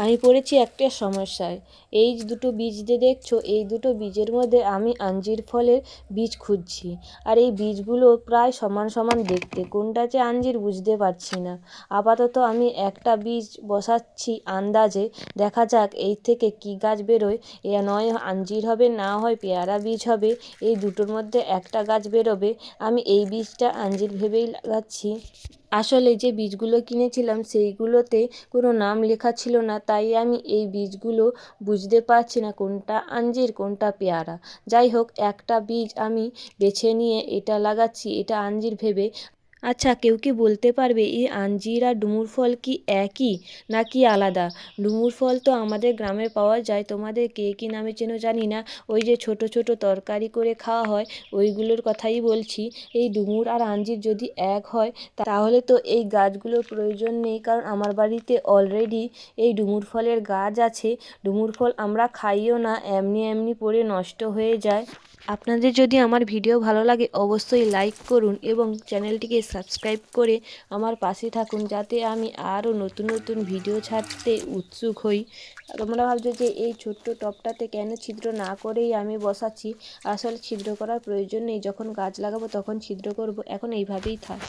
আমি পড়েছি একটা সমস্যায়। এই দুটো বীজ যে দেখছো, এই দুটো বীজের মধ্যে আমি আঞ্জির ফলের বীজ খুঁজছি। আর এই বীজগুলো প্রায় সমান সমান দেখতে, কোনটা যে আঞ্জির বুঝতে পারছি না। আপাতত আমি একটা বীজ বসাচ্ছি আন্দাজে, দেখা যাক এই থেকে কী গাছ বেরোয়। এ নয় আঞ্জির হবে, না হয় পেয়ারা বীজ হবে, এই দুটোর মধ্যে একটা গাছ বেরোবে। আমি এই বীজটা আঞ্জির ভেবেই লাগাচ্ছি। আসলে যে বীজগুলো কিনেছিলাম সেইগুলোতে কোনো নাম লেখা ছিল না, তাই আমি এই বীজগুলো বুঝতে পারছি না কোনটা আঞ্জির কোনটা পেয়ারা। যাই হোক, একটা বীজ আমি বেছে নিয়ে এটা লাগাচ্ছি, এটা আঞ্জির ভেবে। আচ্ছা, কেউ কি বলতে পারবে এই আঞ্জির আর ডুমুর ফল কি একই নাকি আলাদা? ডুমুর ফল তো আমাদের গ্রামে পাওয়া যায়, তোমাদের কে কী নামে চেনো জানি না। ওই যে ছোট ছোট তরকারি করে খাওয়া হয়, ওইগুলোর কথাই বলছি। এই ডুমুর আর আঞ্জির যদি এক হয়, তাহলে তো এই গাছগুলোর প্রয়োজন নেই, কারণ আমার বাড়িতে অলরেডি এই ডুমুর ফলের গাছ আছে। ডুমুর ফল আমরা খাইও না, এমনি এমনি পড়ে নষ্ট হয়ে যায়। আপনাদের যদি আমার ভিডিও ভালো লাগে অবশ্যই লাইক করুন এবং চ্যানেলটিকে সাবস্ক্রাইব করে আমার পাশে থাকুন, যাতে আমি আরও নতুন নতুন ভিডিও ছাড়তে উৎসুক হই। তোমরা ভাবছো যে এই ছোট্ট টবটাতে কেন ছিদ্র না করেই আমি বসাচ্ছি। আসলে ছিদ্র করার প্রয়োজন নেই, যখন গাছ লাগাবো তখন ছিদ্র করব, এখন এইভাবেই থাক।